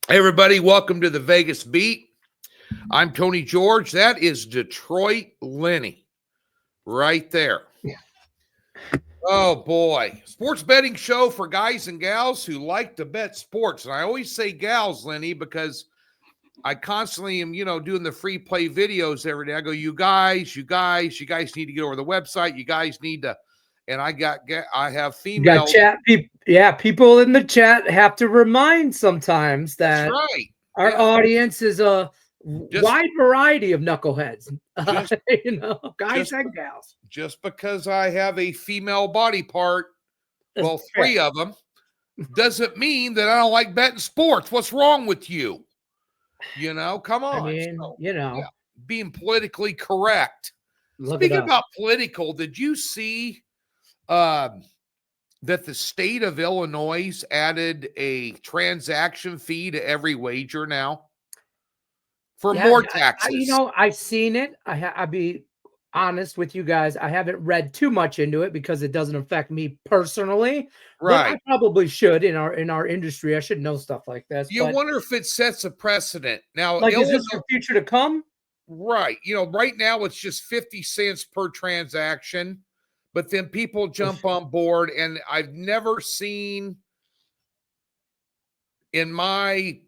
Hey, everybody, welcome to the Vegas Beat. I'm Tony George. That is Detroit Lenny right there. Oh, boy. Sports betting show for guys and gals who like to bet sports. And I always say gals, Lenny, because I constantly am, doing the free play videos every day. I go, you guys need to get over the website. You guys need to, and I have female. You got chat people. Yeah, people in the chat have to remind sometimes That's that right. our audience is a wide variety of knuckleheads. Guys and gals. Just because I have a female body part, well, three of them, doesn't mean that I don't like betting sports. What's wrong with you? Come on. I mean, being politically correct. Speaking about political, did you see that the state of Illinois added a transaction fee to every wager now for more taxes? I've seen it. I'll be honest with you guys. I haven't read too much into it because it doesn't affect me personally. Right. But I probably should in our industry. I should know stuff like this. You wonder if it sets a precedent. Now, like, is this the future to come? Right. Right now it's just 50 cents per transaction, but then people jump on board, and I've never seen in my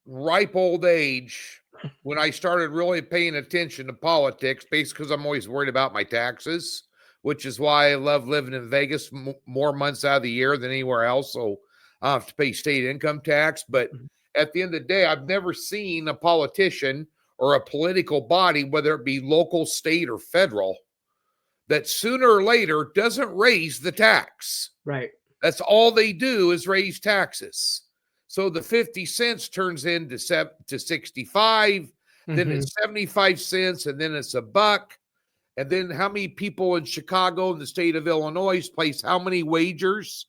ripe old age, when I started really paying attention to politics, basically because I'm always worried about my taxes, which is why I love living in Vegas more months out of the year than anywhere else. So I don't have to pay state income tax. But at the end of the day, I've never seen a politician or a political body, whether it be local, state, or federal, that sooner or later doesn't raise the tax. Right. That's all they do is raise taxes. So the 50 cents turns into to 65, then it's 75 cents, and then it's $1. And then how many people in Chicago and the state of Illinois place how many wagers?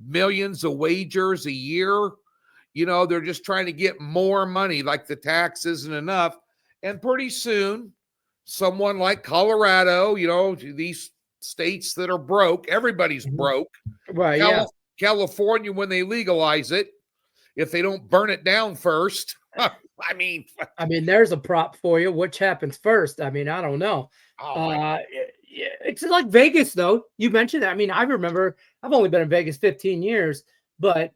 Millions of wagers a year. They're just trying to get more money, like the tax isn't enough. And pretty soon, someone like Colorado, these states that are broke, everybody's broke. Right. California, when they legalize it, if they don't burn it down first, I mean, there's a prop for you. Which happens first? I don't know. It's like Vegas, though. You mentioned that. I remember I've only been in Vegas 15 years, but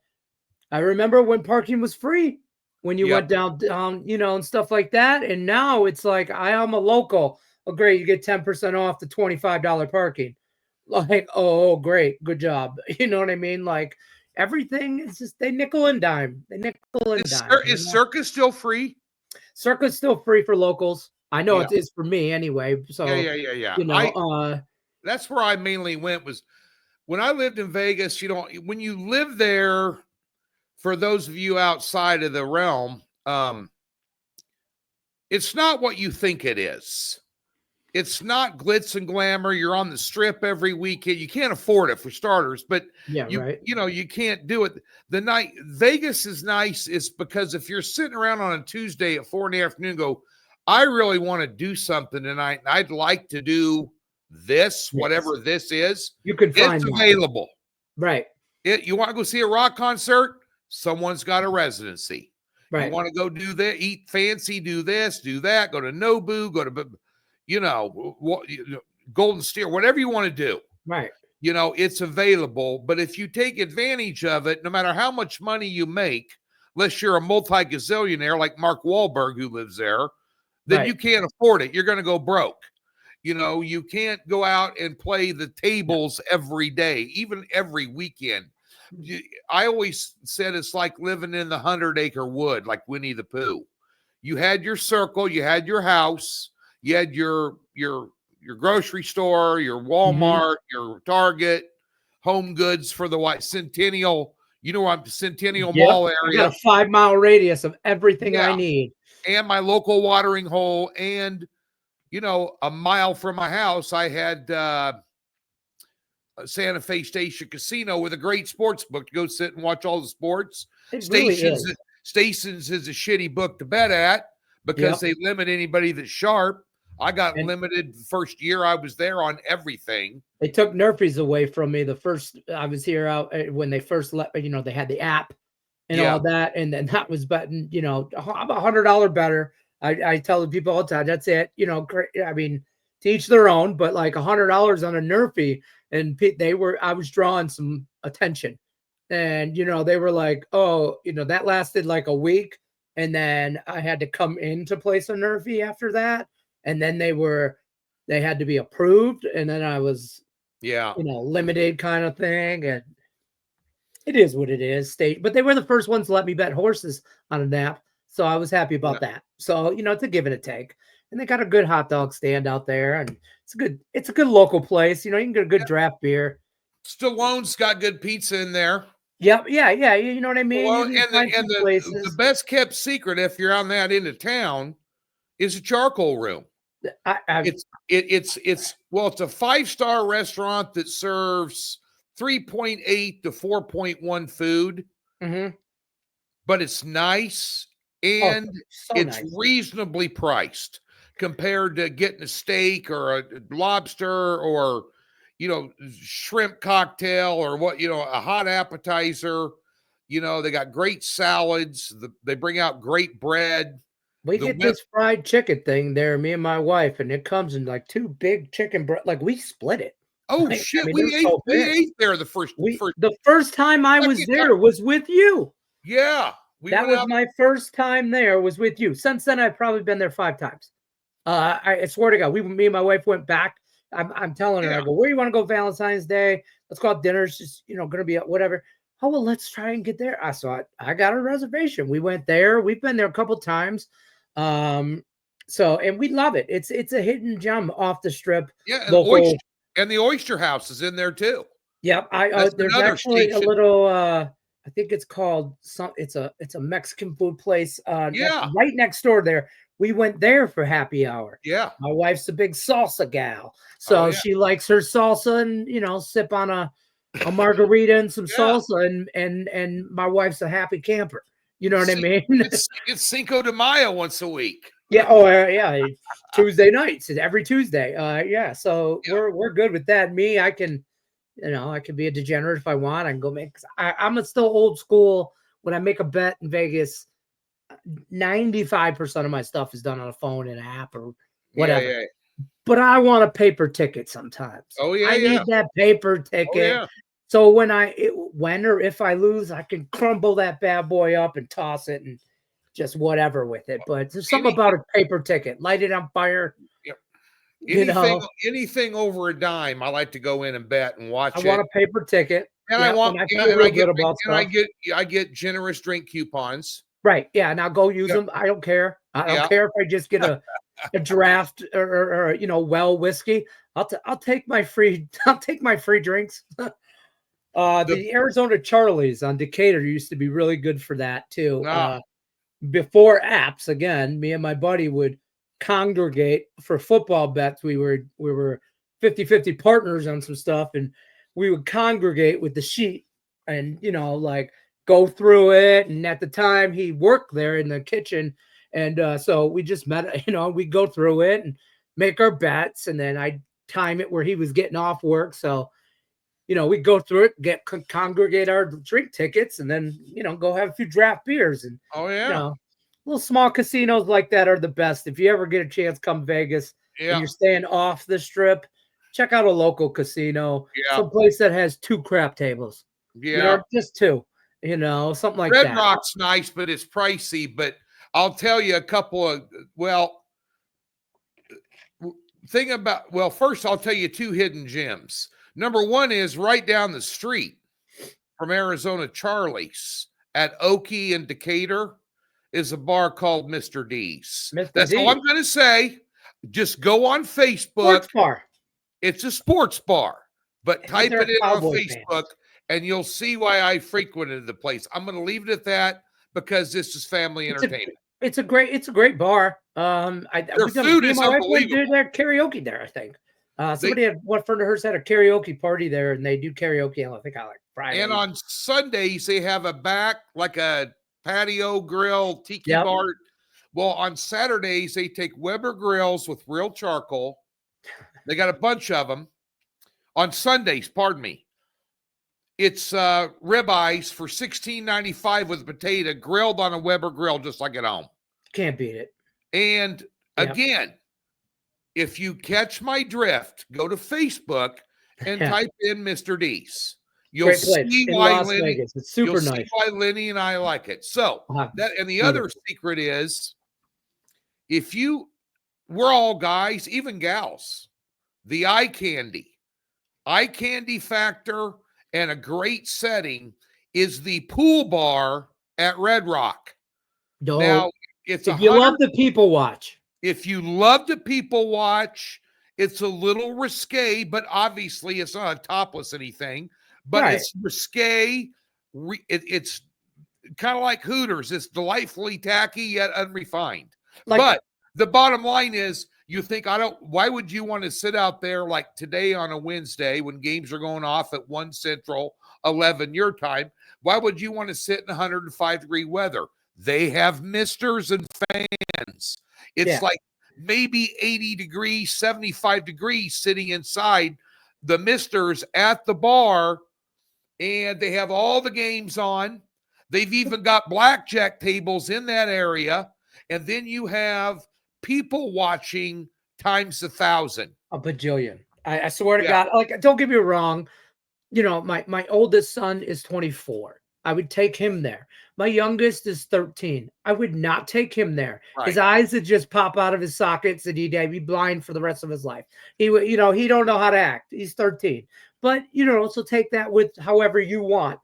I remember when parking was free, when you went down, and stuff like that. And now it's like, I am a local. Oh, great. You get 10% off the $25 parking. Like, oh, great. Good job. You know what I mean? Like, everything is just, they nickel and dime. Is Circus still free? Circus still free for locals. I know it is for me anyway. So yeah. That's where I mainly went, was when I lived in Vegas. When you live there, for those of you outside of the realm, it's not what you think it is. It's not glitz and glamour. You're on the strip every weekend. You can't afford it, for starters, but you can't do it. The night Vegas is nice is because if you're sitting around on a Tuesday at 4 p.m, go, I really want to do something tonight, and I'd like to do this, whatever this is. You can find it's available. Right. You want to go see a rock concert? Someone's got a residency. Right. You want to go do that, eat fancy, do this, do that, go to Nobu, go to Golden Steer, whatever you want to do. Right. It's available. But if you take advantage of it, no matter how much money you make, unless you're a multi-gazillionaire like Mark Wahlberg who lives there, then you can't afford it. You're going to go broke. You can't go out and play the tables every day, even every weekend. I always said it's like living in the 100-acre wood, like Winnie the Pooh. You had your circle, you had your house, you had your grocery store, your Walmart, your Target, Home Goods for the Centennial. Centennial Mall area. I got a 5-mile radius of everything I need. And my local watering hole. And, a mile from my house, I had Santa Fe Station Casino with a great sports book to go sit and watch all the sports. Stations is a shitty book to bet at because they limit anybody that's sharp. I got limited the first year I was there on everything. They took Nerfies away from me the first I was here out when they first let they had the app and all that. And then that was betting, I'm $100 better. I tell the people all the time, that's it. I mean, to each their own, but like $100 on a Nerfie, and I was drawing some attention, and they were like, oh, that lasted like a week, and then I had to come in to place a Nerfie after that, and then they had to be approved, and then I was limited kind of thing, and it is what it is. But they were the first ones to let me bet horses on a nap, so I was happy about that. So it's a give and a take, and they got a good hot dog stand out there, and it's a good local place. You can get a good draft beer. Stallone's got good pizza in there. Yep, yeah. You know what I mean? Well, the best kept secret, if you're on that end of town, is a charcoal room. It's a 5-star restaurant that serves 3.8 to 4.1 food, but it's nice and it's reasonably priced compared to getting a steak or a lobster or shrimp cocktail or a hot appetizer. They got great salads. They bring out great bread. We get this fried chicken thing there, me and my wife, and it comes in like 2 big chicken bread. Like we split it. Oh shit! I mean, we ate there the first time I was there was with you. Yeah, that was my first time there was with you. Since then, I've probably been there 5 times. I swear to God, me and my wife went back. I'm telling her, I go, where you want to go Valentine's Day? Let's go out dinner. It's just going to be whatever. Oh well, let's try and get there. I saw it. I got a reservation. We went there. We've been there a couple times. And we love it. It's a hidden gem off the strip. Yeah, and the Oyster House is in there too. Yep. There's actually a little I think it's called it's a Mexican food place right next door there. We went there for happy hour. Yeah. My wife's a big salsa gal. So she likes her salsa and sip on a margarita and some salsa and my wife's a happy camper. You know what I mean? It's Cinco de Mayo once a week. Yeah. Oh, yeah. Tuesday nights, every Tuesday. So we're good with that. Me, I can be a degenerate if I want. I can go I'm still old school. When I make a bet in Vegas, 95% of my stuff is done on a phone and app or whatever. Yeah. But I want a paper ticket sometimes. Oh yeah. I need that paper ticket. Oh, yeah. So when or if I lose, I can crumble that bad boy up and toss it and just whatever with it. But there's something about a paper ticket. Light it on fire. Yep. Anything over a dime, I like to go in and bet and watch it. I want a paper ticket. And I get generous drink coupons. Right. Yeah. And I'll go use them. I don't care. I don't care if I just get a draft or well whiskey. I'll take my free drinks. The Arizona Charlies on Decatur used to be really good for that too. Before apps, again, me and my buddy would congregate for football bets. We were 50-50 partners on some stuff, and we would congregate with the sheet and go through it. And at the time, he worked there in the kitchen, and so we just met. We'd go through it and make our bets, and then I'd time it where he was getting off work, so. We go through it, congregate our drink tickets, and then, go have a few draft beers. And, little small casinos like that are the best. If you ever get a chance, come Vegas and you're staying off the strip, check out a local casino, some place that has 2 crap tables. Just 2, something like that. Red Rock's nice, but it's pricey. But I'll tell you a couple of, first I'll tell you 2 hidden gems. Number 1 is right down the street from Arizona Charlie's at Okie and Decatur is a bar called Mr. D's. That's all I'm going to say. Just go on Facebook. Sports bar. It's a sports bar, but type it in on Facebook and you'll see why I frequented the place. I'm going to leave it at that because this is family entertainment. It's a great bar. Their food is unbelievable. Do their karaoke there, I think. Somebody had one friend of hers had a karaoke party there, and they do karaoke on Friday. And on Sundays they have a patio grill tiki bar. Well, on Saturdays they take Weber grills with real charcoal. They got a bunch of them. On Sundays, pardon me. It's ribeyes for $16.95 with a potato grilled on a Weber grill, just like at home. Can't beat it. And again, if you catch my drift, go to Facebook and type in Mr. D's. You'll see why Lenny. Vegas. It's super nice. See why Lenny and I like it. So that, and the other secret is, we're all guys, even gals. The eye candy factor, and a great setting is the pool bar at Red Rock. Now, if you love the people watch. If you love the people watch, it's a little risque, but obviously it's not a topless anything. But it's risque. It's kind of like Hooters. It's delightfully tacky yet unrefined. But the bottom line is, you think, why would you want to sit out there like today on a Wednesday when games are going off at 1 Central, 11 your time? Why would you want to sit in 105-degree weather? They have misters and fans. It's like maybe 80 degrees, 75 degrees sitting inside the misters at the bar, and they have all the games on. They've even got blackjack tables in that area, and then you have people watching times 1,000. A bajillion. I swear to God. Like, don't get me wrong. You know, my oldest son is 24. I would take him there. My youngest is 13. I would not take him there. Right. His eyes would just pop out of his sockets and he'd be blind for the rest of his life. He would, he don't know how to act. He's 13. But, also take that with however you want,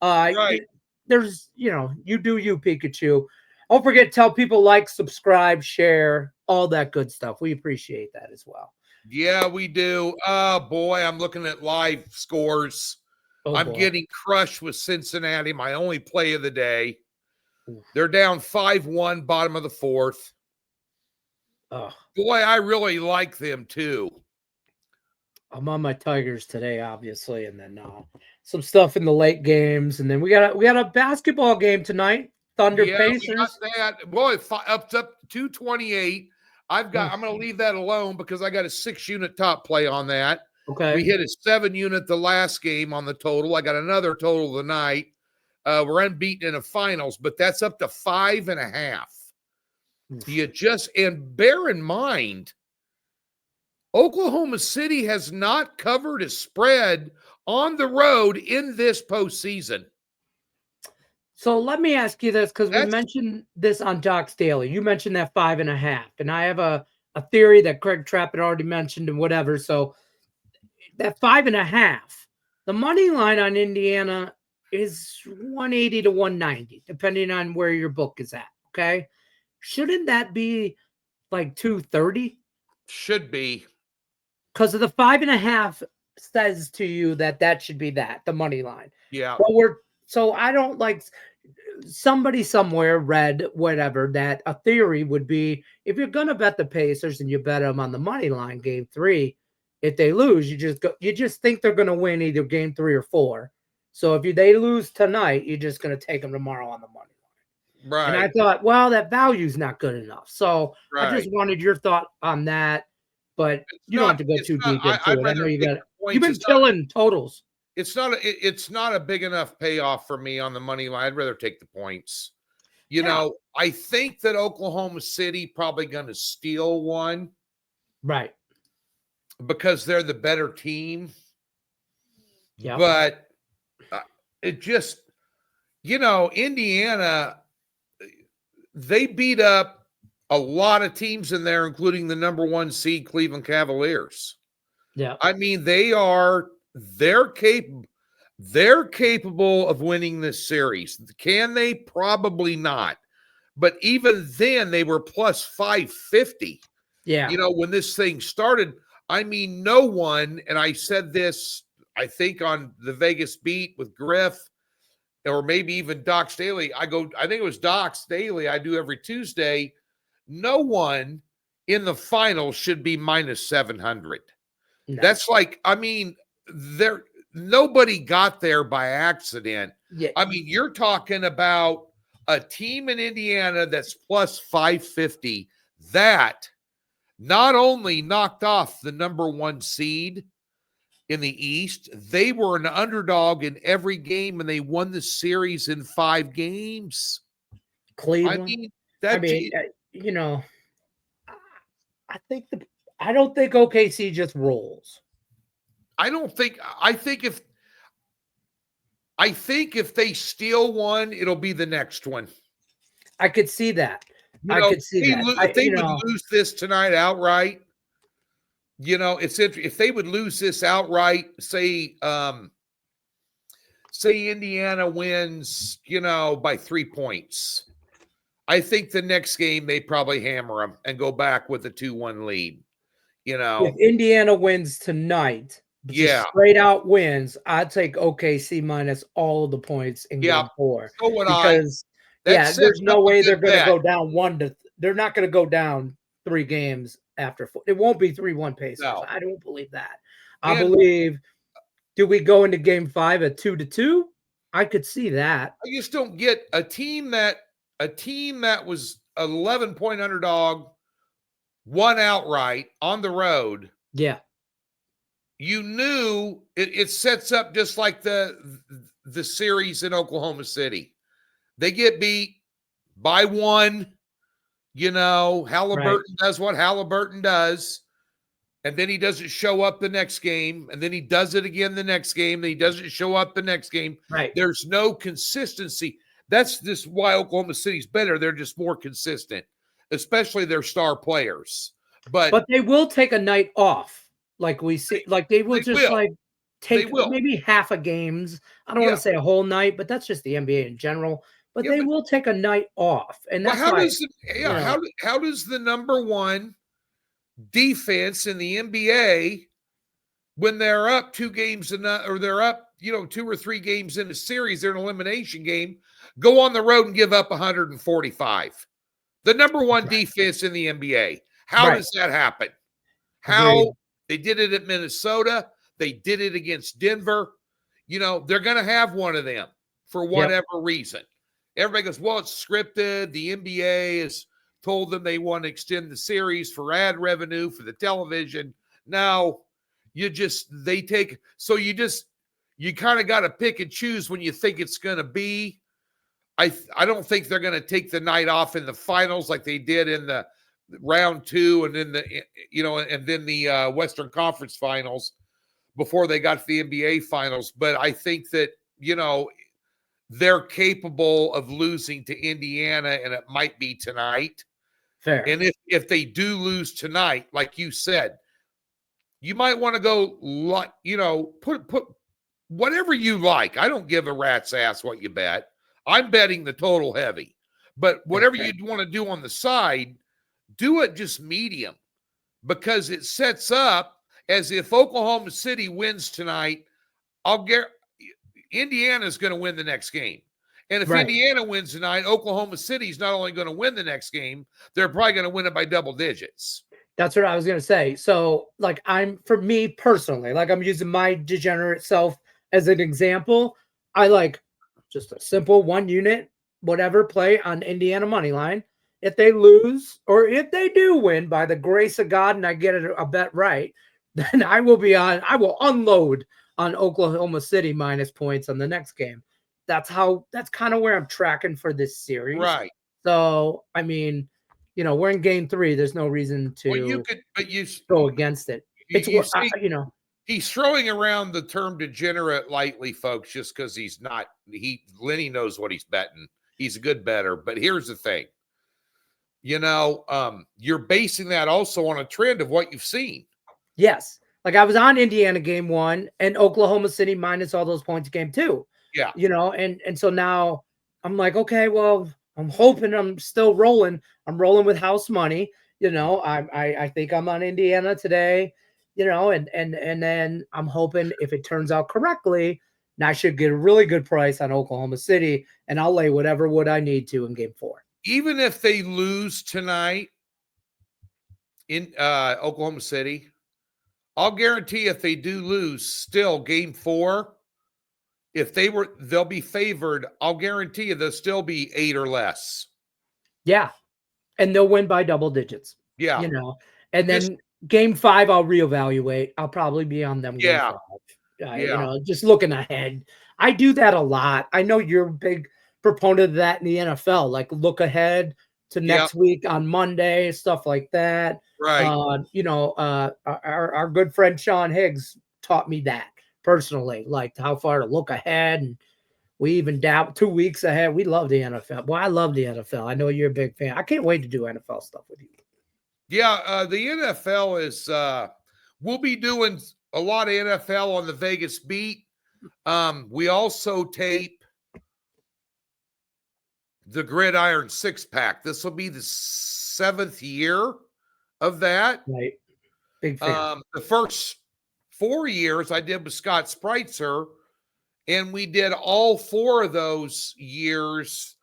Right. There's, you do you, Pikachu. Don't forget to tell people, like, subscribe, share, all that good stuff. We appreciate that as well. Yeah, we do. Oh, boy, I'm looking at live scores. I'm getting crushed with Cincinnati, my only play of the day. They're down 5-1, bottom of the fourth. Boy, I really like them, too. I'm on my Tigers today, obviously, and then some stuff in the late games. And then we got a basketball game tonight. Thunder Pacers. We got that. Boy, up to 228. I'm going to leave that alone because I got a 6-unit top play on that. Okay. We hit a 7-unit the last game on the total. I got another total tonight. We're unbeaten in the finals, but that's up to 5.5. And bear in mind, Oklahoma City has not covered a spread on the road in this postseason. So let me ask you this, because we mentioned this on Doc's Daily. You mentioned that 5.5, and I have a theory that Craig Trapp had already mentioned and whatever. So that 5.5, the money line on Indiana is 180 to 190, depending on where your book is at. Okay, shouldn't that be like 230? Should be, because of the 5.5 says to you that should be the money line. Yeah, but so I don't like. Somebody somewhere read whatever that a theory would be, if you're gonna bet the Pacers and you bet them on the money line game 3, if they lose, you just think they're gonna win either game 3 or 4. So if they lose tonight, you're just gonna take them tomorrow on the money line. Right. And I thought, well, that value's not good enough. So I just wanted your thought on that. But you don't have to go too deep into it. I know you've been killing totals. It's not a big enough payoff for me on the money line. I'd rather take the points. I think that Oklahoma City probably going to steal one. Right. Because they're the better team. Yeah. But it just, Indiana, they beat up a lot of teams in there, including the number 1 seed Cleveland Cavaliers. Yeah. I mean, they're capable of winning this series. Can they? Probably not. But even then, they were plus 550. Yeah. When this thing started, I mean, no one, and I said this, I think on the Vegas Beat with Griff, or maybe even Doc's Daily. I think it was Doc's Daily I do every Tuesday. No one in the finals should be minus 700. No. That's like, I mean, nobody got there by accident. Yeah. I mean, you're talking about a team in Indiana that's plus 550 that not only knocked off the number 1 seed, in the East. They were an underdog in every game, and they won the series in 5 games. Cleveland. You know, I don't think OKC just rolls. I think if they steal one, it'll be the next one. I could see that. If they would lose this tonight outright, if they would lose this outright, say Indiana wins, by 3 points. I think the next game they probably hammer them and go back with a 2-1 lead. If Indiana wins tonight, just straight out wins, I'd take OKC minus all of the points in game 4. So would because there's no way they're going to go down they're not going to go down 3 games after 4. It won't be 3-1 Pacers. No. I don't believe that. I believe. Do we go into game 5 at 2-2? I could see that. I just don't get a team that was 11-point underdog, won outright on the road. Yeah. You knew it sets up just like the series in Oklahoma City. They get beat by 1. Halliburton does what Halliburton does, and then he doesn't show up the next game, and then he does it again the next game, and he doesn't show up the next game. Right. There's no consistency. That's just why Oklahoma City's better. They're just more consistent, especially their star players. But they will take a night off, like we see. Like they will take maybe half a games. I don't want to say a whole night, but that's just the NBA in general. But they will take a night off, and that's how does the number 1 defense in the NBA, when they're up 2 games or they're up 2 or 3 games in a series, they're an elimination game, go on the road and give up 145? The number 1 defense in the NBA. How does that happen? They did it at Minnesota. They did it against Denver. They're going to have one of them for whatever reason. Everybody goes, well, it's scripted. The NBA has told them they want to extend the series for ad revenue for the television. Now, you kind of got to pick and choose when you think it's going to be. I don't think they're going to take the night off in the finals like they did in the round 2 and then the Western Conference Finals before they got to the NBA Finals. But I think that, they're capable of losing to Indiana, and it might be tonight. Fair. And if they do lose tonight, like you said, you might want to go, put whatever you like. I don't give a rat's ass what you bet. I'm betting the total heavy. But whatever you want to do on the side, do it just medium, because it sets up as if Oklahoma City wins tonight, Indiana's going to win the next game. And if Indiana wins tonight, Oklahoma City's not only going to win the next game, they're probably going to win it by double digits. That's what I was going to say. So, for me personally, I'm using my degenerate self as an example. I like just a simple 1 unit, whatever, play on Indiana money line. If they lose, or if they do win by the grace of God and I get a bet right, then I will unload on Oklahoma City minus points on the next game. That's kind of where I'm tracking for this series. Right. So, we're in game 3. There's no reason to go against it. He's throwing around the term degenerate lightly, folks, just because Lenny knows what he's betting. He's a good bettor. But here's the thing. You're basing that also on a trend of what you've seen. Yes. I was on Indiana game 1 and Oklahoma City minus all those points game 2. Yeah. And so now I'm like, okay, well, I'm hoping I'm still rolling. I'm rolling with house money. I think I'm on Indiana today, and then I'm hoping if it turns out correctly, I should get a really good price on Oklahoma City, and I'll lay whatever wood I need to in game 4. Even if they lose tonight in Oklahoma City, I'll guarantee if they do lose, still game 4, they'll be favored. I'll guarantee you they'll still be 8 or less. Yeah. And they'll win by double digits. Yeah. And then Game 5, I'll reevaluate. I'll probably be on them game Yeah. 5. You Yeah. know, just looking ahead. I do that a lot. I know you're a big proponent of that in the NFL, like look ahead to Yep. next week on Monday, stuff like that. Right. You know, our good friend Sean Higgs taught me that personally, like how far to look ahead. And we even doubt 2 weeks ahead. We love the NFL. Well, I love the NFL. I know you're a big fan. I can't wait to do NFL stuff with you. Yeah. The NFL is, we'll be doing a lot of NFL on the Vegas beat. We also tape the Gridiron 6-pack. This will be the 7th year of that. Right. Big fan. The first 4 years I did with Scott Spreitzer, and we did all 4 of those years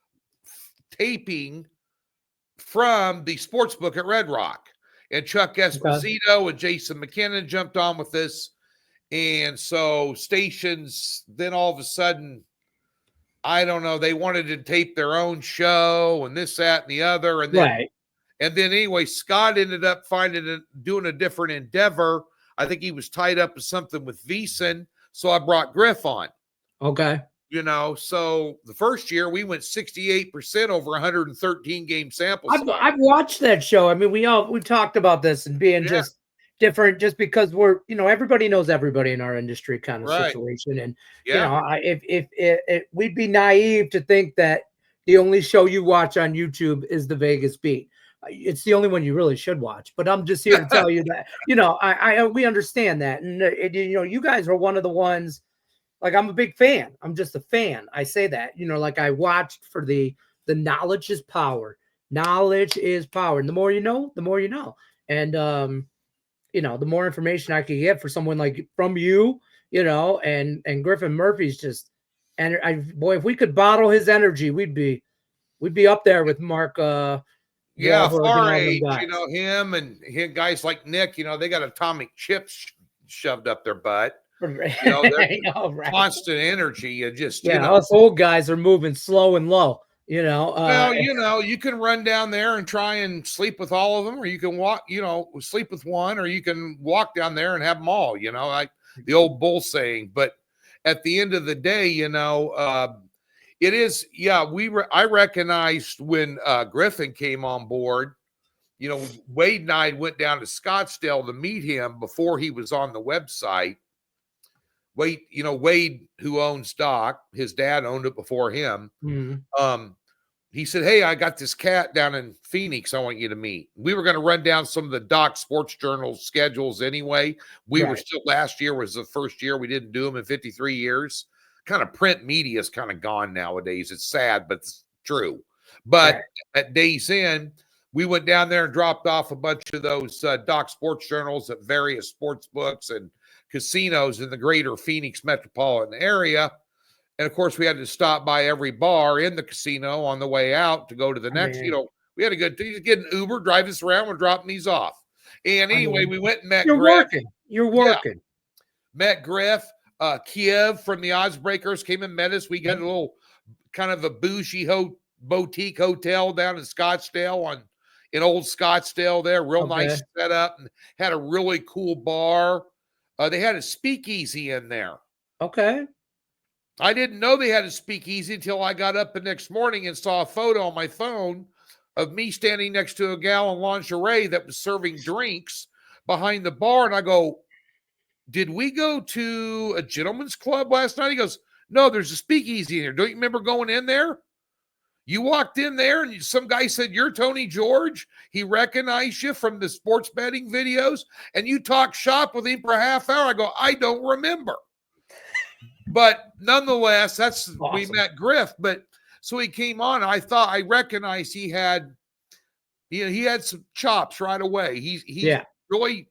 taping from the sports book at Red Rock. And Chuck Esposito and Jason McKinnon jumped on with this. And so stations, then all of a sudden, I don't know, they wanted to tape their own show and this, that, and the other. And then, anyway, Scott ended up doing a different endeavor. I think he was tied up with something with VEASAN. So I brought Griff on. Okay. You know, so the first year we went 68% over 113 game sample size. I've watched that show. I mean, we talked about this and being just different, just because we're, you know, everybody knows everybody in our industry kind of situation. And you know, if we'd be naive to think that the only show you watch on YouTube is the Vegas Beat. It's the only one you really should watch. But I'm just here to tell you that, you know, we understand that, and you know, you guys are one of the ones. Like, I'm a big fan. I'm just a fan. I say that, you know, like I watched for the knowledge is power. Knowledge is power. And the more you know, the more you know. And, you know, the more information I could get for someone like from you, you know, and Griffin Murphy's just, and boy, if we could bottle his energy, we'd be up there with Mark. Yeah, Wahlberg far and age, guys. you know, him guys like Nick, you know, they got atomic chips shoved up their butt. You know, they're constant energy and just, you know, us old guys are moving slow and low, you know. Well, you know, you can run down there and try and sleep with all of them, or you can walk, you know, sleep with one, or you can walk down there and have them all, you know, like the old bull saying. But at the end of the day, you know, it is, I recognized when Griffin came on board, you know, Wade and I went down to Scottsdale to meet him before he was on the website. Wade, you know, Wade, who owns Doc, his dad owned it before him. He said, "Hey, I got this cat down in Phoenix I want you to meet." We were going to run down some of the Doc Sports Journal schedules anyway. We were still, last year was the first year we didn't do them in 53 years. Kind of print media is kind of gone nowadays. It's sad, but it's true. But at Days Inn, we went down there and dropped off a bunch of those Doc Sports Journals at various sports books and casinos in the greater Phoenix metropolitan area. And of course, we had to stop by every bar in the casino on the way out to go to the next, you know, we had a good thing to get an Uber, drive us around, we're dropping these off. And anyway, we went and met Griff. You're working. Met Griff. Kiev from the Odds Breakers came and met us. We got a little kind of a bougie boutique hotel down in Scottsdale in old Scottsdale there. Real nice setup, and had a really cool bar. They had a speakeasy in there. Okay. I didn't know they had a speakeasy until I got up the next morning and saw a photo on my phone of me standing next to a gal in lingerie that was serving drinks behind the bar. And I go, "Did we go to a gentleman's club last night?" He goes, "No, there's a speakeasy in here. Don't you remember going in there? You walked in there and some guy said, 'You're Tony George.' He recognized you from the sports betting videos and you talked shop with him for a half hour." I go, "I don't remember." But nonetheless, that's awesome. We met Griff. But so he came on. I thought I recognized he had some chops right away. He's really,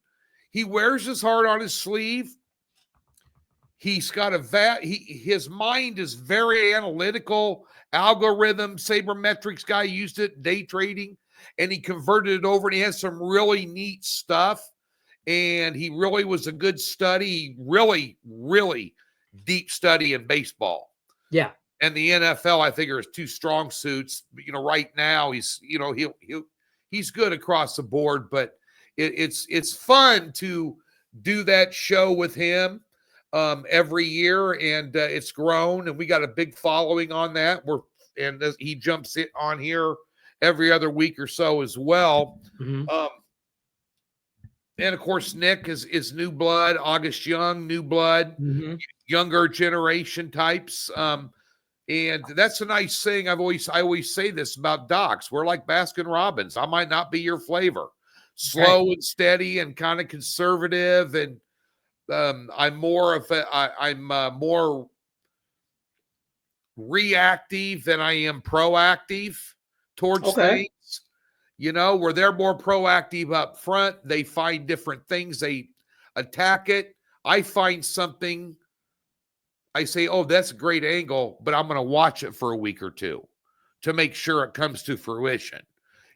he wears his heart on his sleeve. He's got his mind is very analytical, algorithm, sabermetrics guy, used it, day trading, and he converted it over and he has some really neat stuff. And he really was a good study, really, really deep study in baseball. Yeah. And the NFL, I think, are his two strong suits. You know, right now he's, you know, he's good across the board, but it's fun to do that show with him every year, and it's grown, and we got a big following on that. He jumps it on here every other week or so as well. And of course, Nick is new blood. August Young, new blood, younger generation types. And that's a nice thing. I always say this about Docs. We're like Baskin Robbins. I might not be your flavor. Slow and steady and kind of conservative, and I'm more reactive than I am proactive towards things. Where they're more proactive up front, they find different things, they attack it. I find something, I say, oh, that's a great angle, but I'm going to watch it for a week or two to make sure it comes to fruition.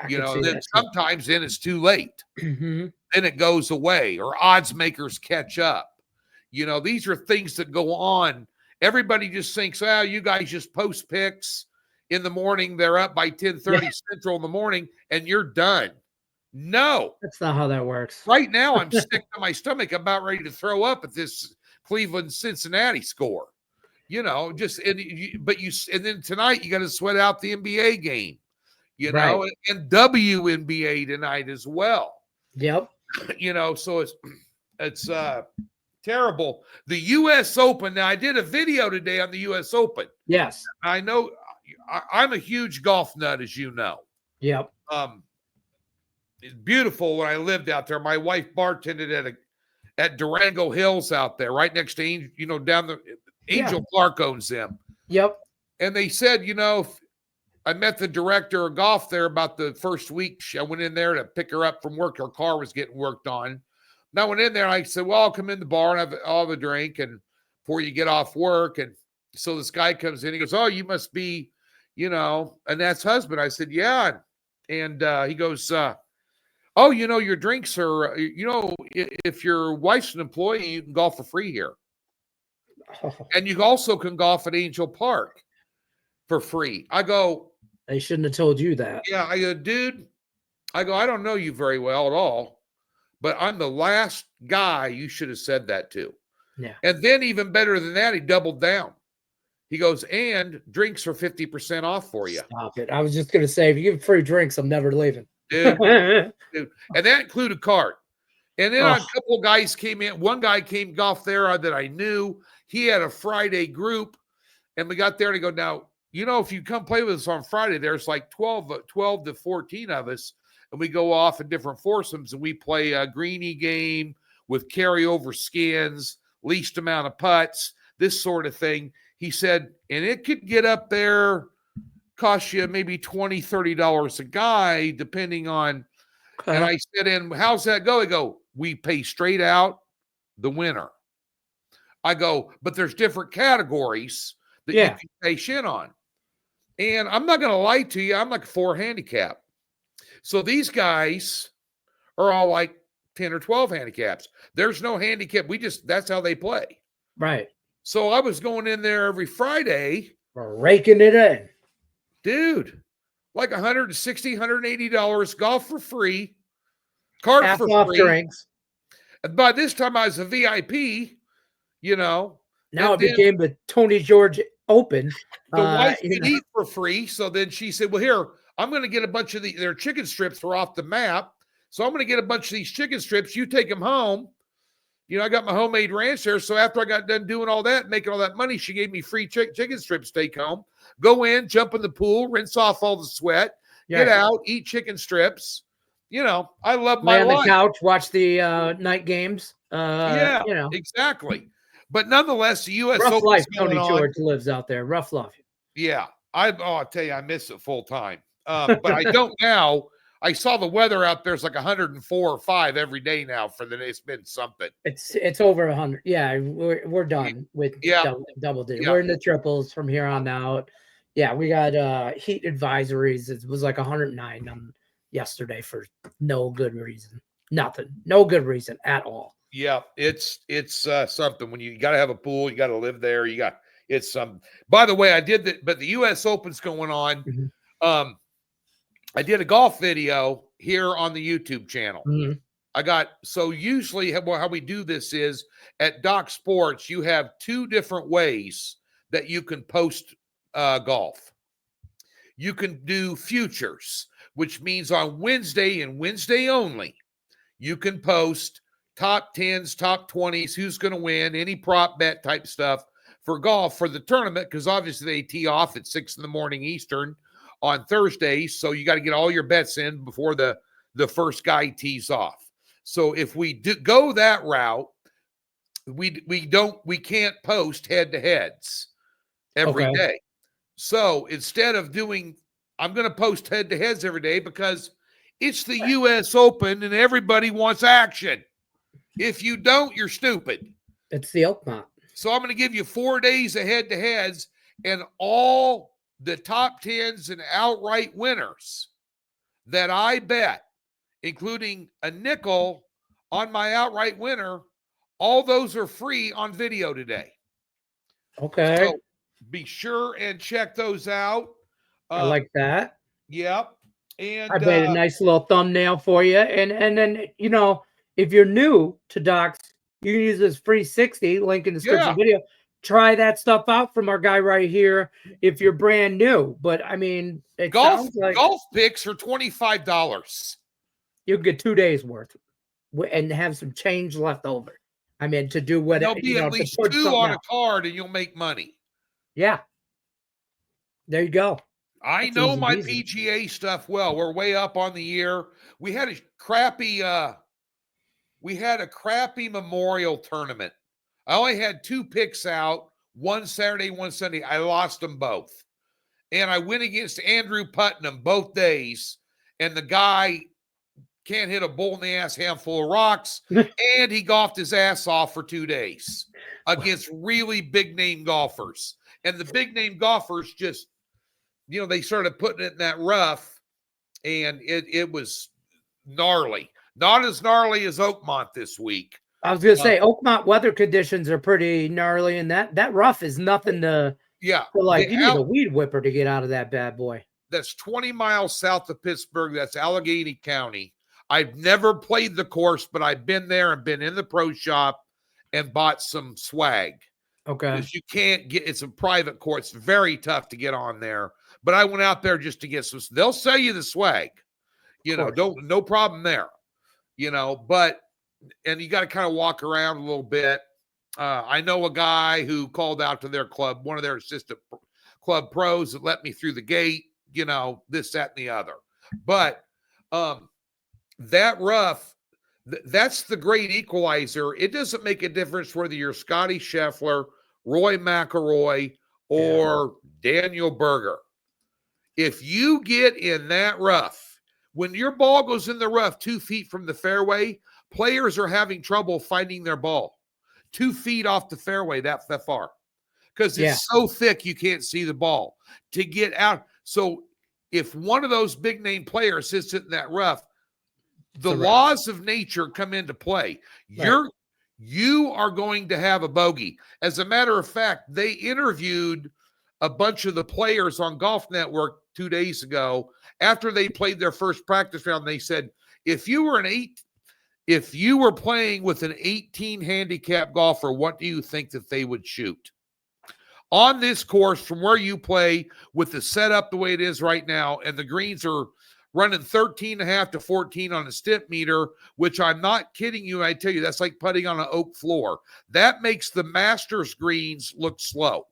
Then sometimes it's too late. Then it goes away, or odds makers catch up. These are things that go on. Everybody just thinks, oh, you guys just post picks in the morning. They're up by 10:30 Central in the morning, and you're done. No. That's not how that works. Right now, I'm sick to my stomach. I'm about ready to throw up at this Cleveland-Cincinnati score. And then tonight you got to sweat out the NBA game. And WNBA tonight as well. Yep. So it's terrible. The U.S. Open. Now, I did a video today on the U.S. Open. Yes. I know I'm a huge golf nut, as you know. Yep. It's beautiful when I lived out there. My wife bartended at Durango Hills out there, right next to down the Angel Clark owns them. Yep. And they said, I met the director of golf there about the first week. I went in there to pick her up from work. Her car was getting worked on. And I went in there and I said, well, I'll come in the bar and I'll have a drink and before you get off work. And so this guy comes in. He goes, oh, you must be, Annette's husband. I said, yeah. And he goes, oh, your drinks are, if your wife's an employee, you can golf for free here. Oh. And you also can golf at Angel Park for free. I go, they shouldn't have told you that. Yeah. I go, dude, I don't know you very well at all, but I'm the last guy you should have said that to. Yeah. And then even better than that, he doubled down. He goes, and drinks are 50% off for you. Stop it. I was just going to say, if you give free drinks, I'm never leaving. Dude. And that included cart. And then a couple of guys came in. One guy came golf there that I knew. He had a Friday group. And we got there and I go, now, if you come play with us on Friday, there's like 12 to 14 of us. And we go off in different foursomes and we play a greenie game with carryover skins, least amount of putts, this sort of thing. He said, and it could get up there, cost you maybe $20, $30 a guy, depending on. Okay. And I said, and how's that go? I go, we pay straight out the winner. I go, but there's different categories that you can pay in on. And I'm not going to lie to you. I'm like a 4 handicap. So these guys are all like 10 or 12 handicaps. There's no handicap. That's how they play. Right. So I was going in there every Friday. We're raking it in. Dude, like $160, $180 golf for free. Cart half for off free. Drinks. And by this time I was a VIP, Now it became the Tony George Open. The wife could eat for free. So then she said, well, here, I'm going to get a bunch of their chicken strips are off the map. So I'm going to get a bunch of these chicken strips. You take them home. I got my homemade ranch there. So after I got done doing all that, making all that money, she gave me free chicken strips to take home. Go in, jump in the pool, rinse off all the sweat, get out, eat chicken strips. I love my life. Lay on the couch, watch the night games. Exactly. But nonetheless, the U.S. Rough Open life Tony George lives out there. Rough life. Yeah. I'll tell you, I miss it full time. But I don't now. I saw the weather out there. It's like 104 or 5 every day now for the day. It's been something. It's over 100. Yeah, we're done with double digit. Yeah. We're in the triples from here on out. Yeah, we got heat advisories. It was like 109 on yesterday for no good reason. Nothing. No good reason at all. Yeah, it's something. When you got to have a pool, you got to live there. It's something. By the way, I did that, but the U.S. Open's going on. Mm-hmm. I did a golf video here on the YouTube channel. Mm-hmm. So usually how we do this is at DocSports, you have 2 different ways that you can post golf. You can do futures, which means on Wednesday and Wednesday only, you can post top 10s, top 20s, who's going to win, any prop bet type stuff for golf for the tournament, because obviously they tee off at 6 a.m. Eastern on Thursdays. So you got to get all your bets in before the first guy tees off. So if we go that route, we can't post head-to-heads every day. So instead of I'm going to post head-to-heads every day because it's the U.S. Open and everybody wants action. If you don't, you're stupid. It's the Oakmont. So I'm going to give you 4 days of head-to-heads, and all the top 10s and outright winners that I bet, including a nickel on my outright winner, all those are free on video today. Okay. So be sure and check those out. I like that. Yep. And I made a nice little thumbnail for you. And then, you know, if you're new to Docs, you can use this free 60 link in the description video. Try that stuff out from our guy right here if you're brand new. But I mean, golf picks are $25. You'll get 2 days worth and have some change left over. I mean, to do what there'll be at least 2 on a card and you'll make money. Yeah. There you go. I know my PGA stuff well. We're way up on the year. We had a crappy Memorial tournament. I only had 2 picks out, one Saturday, one Sunday. I lost them both. And I went against Andrew Putnam both days, and the guy can't hit a bull in the ass handful of rocks, and he golfed his ass off for 2 days against really big-name golfers. And the big-name golfers just, you know, they started putting it in that rough, and it was gnarly. Not as gnarly as Oakmont this week. I was going to say, Oakmont weather conditions are pretty gnarly, and that rough is nothing to you need a weed whipper to get out of that bad boy. That's 20 miles south of Pittsburgh. That's Allegheny County. I've never played the course, but I've been there and been in the pro shop and bought some swag. Okay. Because you can't get, it's a private course. It's very tough to get on there. But I went out there just to get some, they'll sell you the swag. You know, no problem there. You know, and you got to kind of walk around a little bit. I know a guy who called out to their club, one of their assistant club pros that let me through the gate, you know, this, that, and the other. But that rough, that's the great equalizer. It doesn't make a difference whether you're Scotty Scheffler, Roy McIlroy, or Daniel Berger. If you get in that rough, when your ball goes in the rough 2 feet from the fairway, players are having trouble finding their ball 2 feet off the fairway that far because it's so thick you can't see the ball to get out. So if one of those big name players sits in that rough, the laws of nature come into play. Right. You are going to have a bogey. As a matter of fact, they interviewed a bunch of the players on Golf Network 2 days ago after they played their first practice round. They said, if you were playing with an 18 handicap golfer, what do you think that they would shoot? On this course, from where you play, with the setup the way it is right now, and the greens are running 13.5 to 14 on a stip meter, which I'm not kidding you. I tell you, that's like putting on an oak floor. That makes the Masters greens look slow.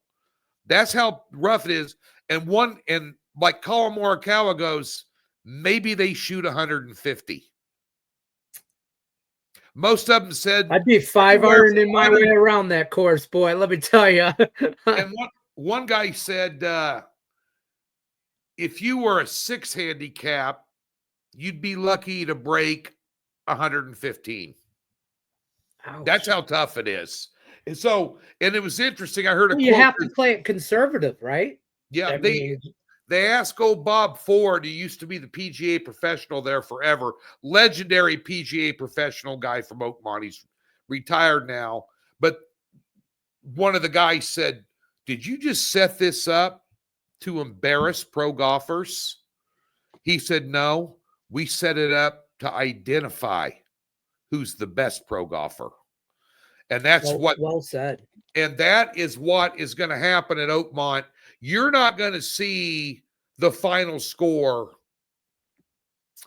That's how rough it is. And like Colin Morikawa goes, maybe they shoot 150. Most of them said I'd be 500 in my way around that course, boy. Let me tell you. And one guy said, if you were a 6 handicap, you'd be lucky to break 115. Ouch. That's how tough it is. And so, and it was interesting. I heard a quote. You have to play it conservative, right? Yeah. They asked old Bob Ford, who used to be the PGA professional there forever, legendary PGA professional guy from Oakmont. He's retired now. But one of the guys said, did you just set this up to embarrass pro golfers? He said, no, we set it up to identify who's the best pro golfer. And that's well said. And that is what is going to happen at Oakmont. You're not going to see the final score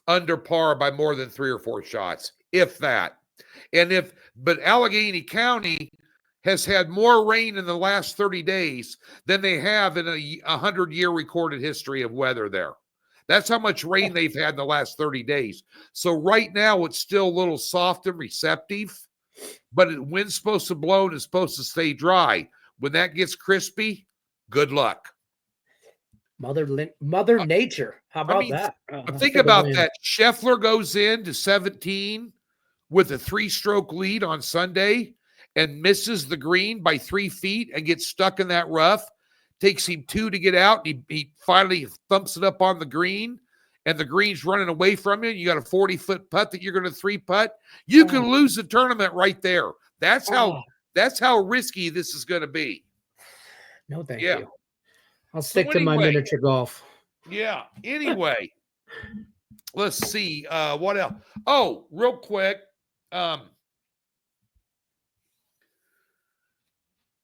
under par by more than 3 or 4 shots, if that. But Allegheny County has had more rain in the last 30 days than they have in a 100-year recorded history of weather there. That's how much rain they've had in the last 30 days. So right now it's still a little soft and receptive, but the wind's supposed to blow and it's supposed to stay dry. When that gets crispy, good luck. Mother Nature. How about that? Think about that. Scheffler goes into 17 with a 3-stroke lead on Sunday and misses the green by 3 feet and gets stuck in that rough. Takes him 2 to get out. And he finally thumps it up on the green, and the green's running away from you. You got a 40-foot putt that you're going to 3-putt. You can lose the tournament right there. That's how risky this is going to be. No, thank you. I'll stick to my miniature golf. Yeah. Anyway, let's see. What else? Oh, real quick.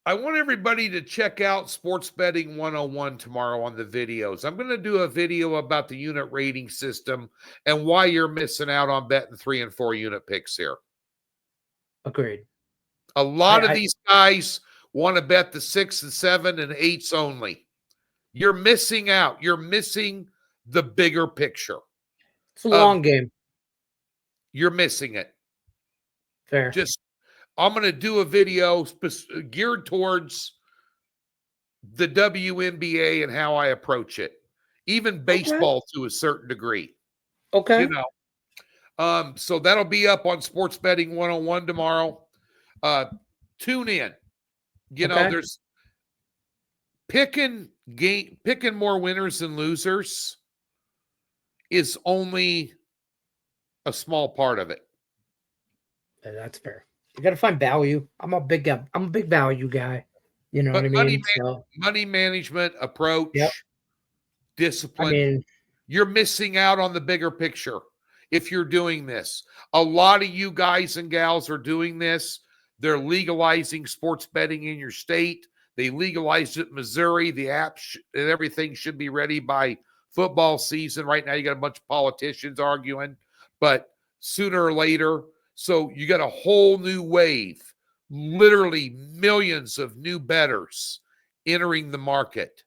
I want everybody to check out Sports Betting 101 tomorrow on the videos. I'm going to do a video about the unit rating system and why you're missing out on betting 3 and 4 unit picks here. Agreed. A lot of these guys want to bet the 6 and 7 and 8s only. You're missing out. You're missing the bigger picture. It's a long game. You're missing it. Fair. I'm going to do a video geared towards the WNBA and how I approach it. Even baseball to a certain degree. Okay. You know. So that'll be up on Sports Betting 101 tomorrow. Tune in. You know, there's picking more winners than losers is only a small part of it. Yeah, that's fair. You got to find value. I'm a big value guy. You know what I mean? Money management approach, discipline. I mean, you're missing out on the bigger picture if you're doing this. A lot of you guys and gals are doing this. They're legalizing sports betting in your state. They legalized it in Missouri. The app and everything should be ready by football season. Right now, you got a bunch of politicians arguing, but sooner or later. So you got a whole new wave, literally millions of new bettors entering the market.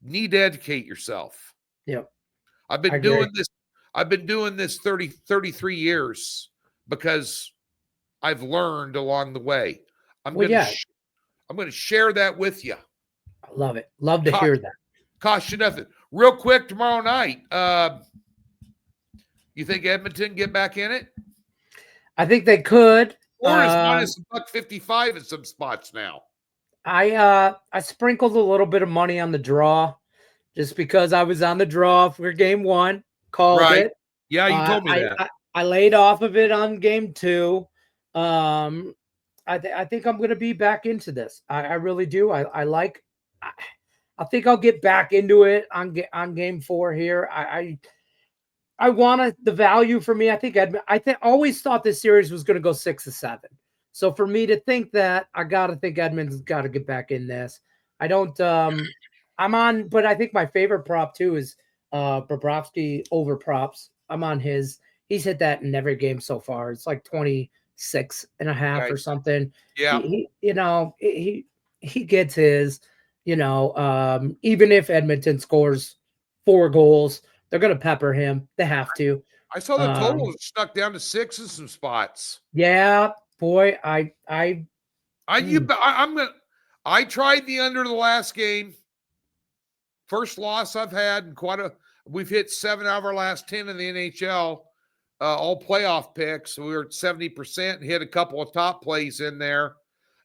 Need to educate yourself. Yep. I've been doing this 33 years because I've learned along the way. I'm going to share that with you. I love it. Love to hear that. Cost you nothing. Real quick, tomorrow night, you think Edmonton get back in it? I think they could. Or is minus $1.55 in some spots now. I sprinkled a little bit of money on the draw just because I was on the draw for game 1. Called it. Yeah, you told me that. I laid off of it on game 2. I think I'm going to be back into this. I really do. I think I'll get back into it on game 4 here. I wanted the value for me. I always thought this series was going to go 6-7. So for me to think that, I got to think Edmonton's got to get back in this. I don't, I'm on, but I think my favorite prop too is Bobrovsky over props. I'm on his. He's hit that in every game so far. It's like 26.5 or something. Yeah. He gets his, even if Edmonton scores 4 goals, they're going to pepper him. They have to. I saw the total stuck down to 6 in some spots. Yeah, boy. I tried the under the last game. First loss I've had in we've hit 7 out of our last 10 in the NHL. All playoff picks. We were at 70% and hit a couple of top plays in there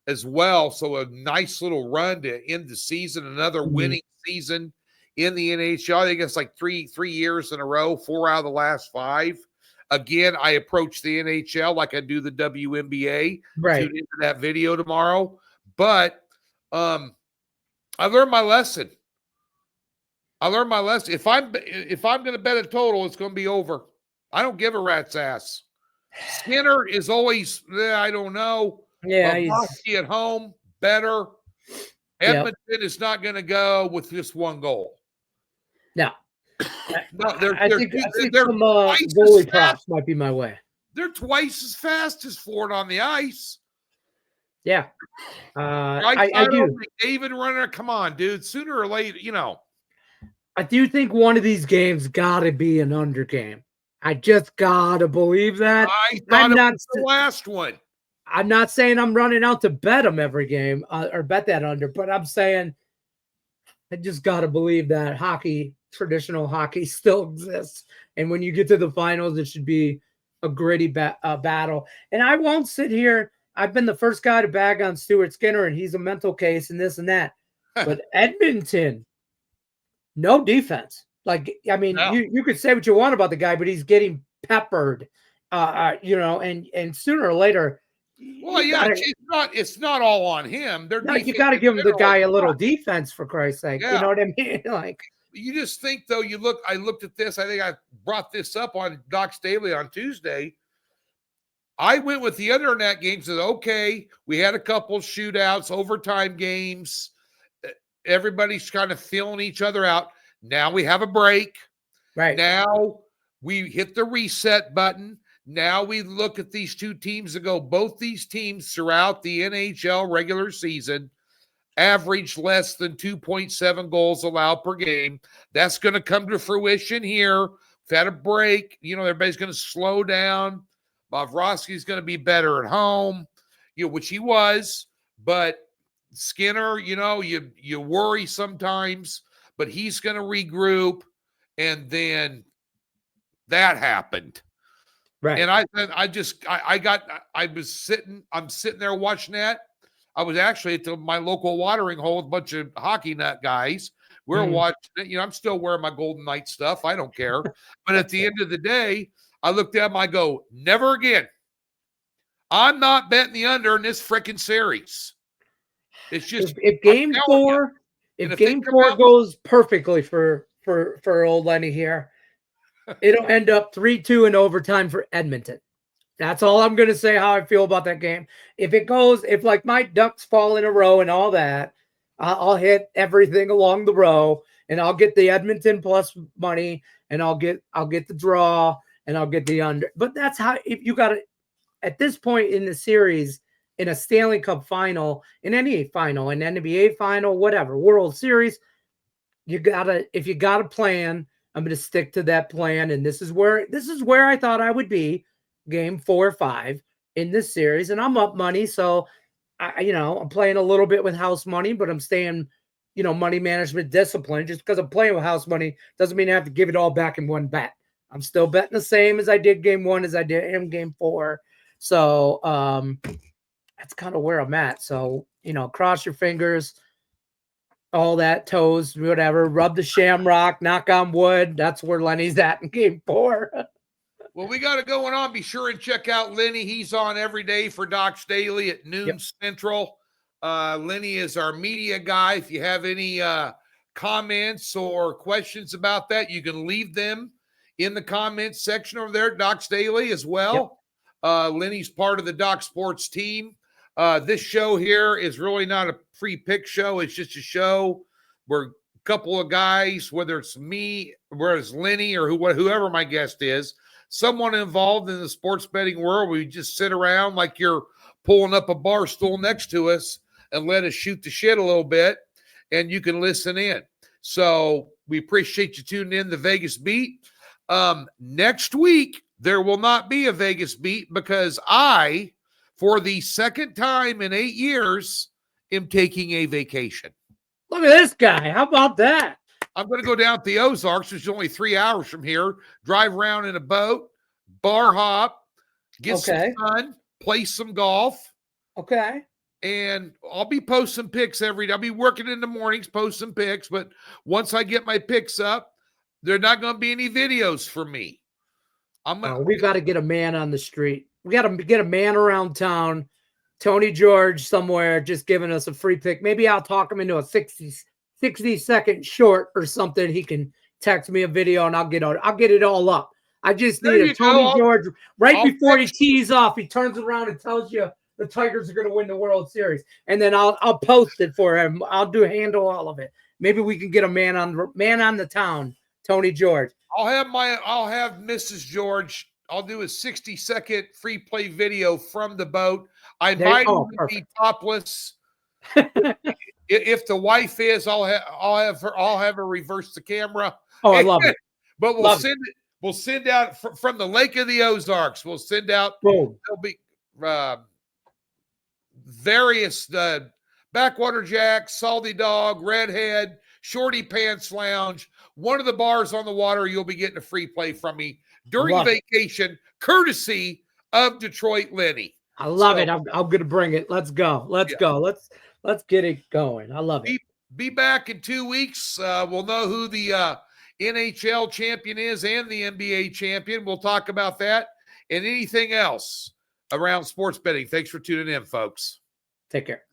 as well. So a nice little run to end the season, another winning season in the NHL. I think it's like three years in a row, 4 out of the last 5. Again, I approach the NHL like I do the WNBA. Right. Tune into that video tomorrow. But I learned my lesson. If I'm going to bet a total, it's going to be over. I don't give a rat's ass. Skinner is always, I don't know. Yeah, Bobrovsky at home, better. Edmonton is not going to go with just one goal. No. No, I think they're some twice as goalie fast. props might be my way. They're twice as fast as Ford on the ice. Yeah. I do. David Runner, come on, dude. Sooner or later, I do think one of these games got to be an under game. I just got to believe that. I thought it was the last one. I'm not saying I'm running out to bet them every game or bet that under, but I'm saying I just got to believe that traditional hockey still exists. And when you get to the finals, it should be a gritty battle. And I won't sit here. I've been the first guy to bag on Stuart Skinner, and he's a mental case and this and that. But Edmonton, no defense. Like, I mean, you could say what you want about the guy, but he's getting peppered, and sooner or later. Well, yeah, it's not all on him. You got to give him the guy a little defense, for Christ's sake. Yeah. You know what I mean? Like, you just think, though, I looked at this. I think I brought this up on Doc's Daily on Tuesday. I went with the under in that game, said, okay, we had a couple shootouts, overtime games. Everybody's kind of feeling each other out. Now we have a break. Right. Now we hit the reset button. Now we look at these two teams and go, both these teams throughout the NHL regular season average less than 2.7 goals allowed per game. That's going to come to fruition here. We've had a break. Everybody's going to slow down. Bobrovsky's going to be better at home, which he was. But Skinner, you worry sometimes, but he's going to regroup. And then that happened. Right. And I'm sitting there watching that. I was actually at my local watering hole with a bunch of hockey nut guys. We're watching it. I'm still wearing my Golden Knight stuff. I don't care. But at the end of the day, I looked at him, I go, never again. I'm not betting the under in this freaking series. It's just if game four goes perfectly for old Lenny here, it'll end up 3-2 in overtime for Edmonton. That's all I'm going to say how I feel about that game. If like my ducks fall in a row and all that, I'll hit everything along the row and I'll get the Edmonton plus money and I'll get the draw and I'll get the under. But that's how, if you got to, at this point in the series, in a Stanley Cup final, in any final, an NBA final, whatever, World Series, if you got a plan, I'm going to stick to that plan. And this is where I thought I would be game 4 or 5 in this series. And I'm up money. So I'm playing a little bit with house money, but I'm staying, money management discipline. Just because I'm playing with house money doesn't mean I have to give it all back in one bet. I'm still betting the same as I did game 1 as I did in game 4. So that's kind of where I'm at. So, cross your fingers, all that, toes, whatever, rub the shamrock, knock on wood. That's where Lenny's at in game 4. Well, we got it going on. Be sure and check out Lenny. He's on every day for Doc's Daily at noon Central. Lenny is our media guy. If you have any comments or questions about that, you can leave them in the comments section over there at Doc's Daily as well. Lenny's part of the DocSports team. This show here is really not a free pick show. It's just a show where a couple of guys, whether it's me, whether it's Lenny or whoever my guest is, someone involved in the sports betting world, we just sit around like you're pulling up a bar stool next to us and let us shoot the shit a little bit, and you can listen in. So we appreciate you tuning in to Vegas Beat. Next week, there will not be a Vegas Beat because I, for the second time in 8 years, am taking a vacation. Look at this guy. How about that? I'm going to go down to the Ozarks, which is only 3 hours from here, drive around in a boat, bar hop, get some sun, play some golf. Okay. And I'll be posting pics every day. I'll be working in the mornings, posting pics. But once I get my pics up, there are not going to be any videos for me. We got to get a man on the street. We got to get a man around town. Tony George somewhere just giving us a free pick. Maybe I'll talk him into a 60-second short or something. He can text me a video and I'll get it all up. I just There need a you Tony go. George right I'll before he text tees off. He turns around and tells you the Tigers are going to win the World Series, and then I'll post it for him. I'll handle all of it. Maybe we can get a man on the town, Tony George. I'll have Mrs. George. I'll do a 60-second free play video from the boat. I might even be topless. If the wife is, I'll have her reverse the camera. Oh, I love it. But we'll send out from the Lake of the Ozarks. We'll send out. Boom. There'll be various Backwater Jack, Salty Dog, Redhead, Shorty Pants Lounge. One of the bars on the water, you'll be getting a free play from me during vacation, courtesy of Detroit Lenny. I love it. I'm going to bring it. Let's go. Let's go. Let's get it going. I love it. Be back in 2 weeks. We'll know who the NHL champion is and the NBA champion. We'll talk about that and anything else around sports betting. Thanks for tuning in, folks. Take care.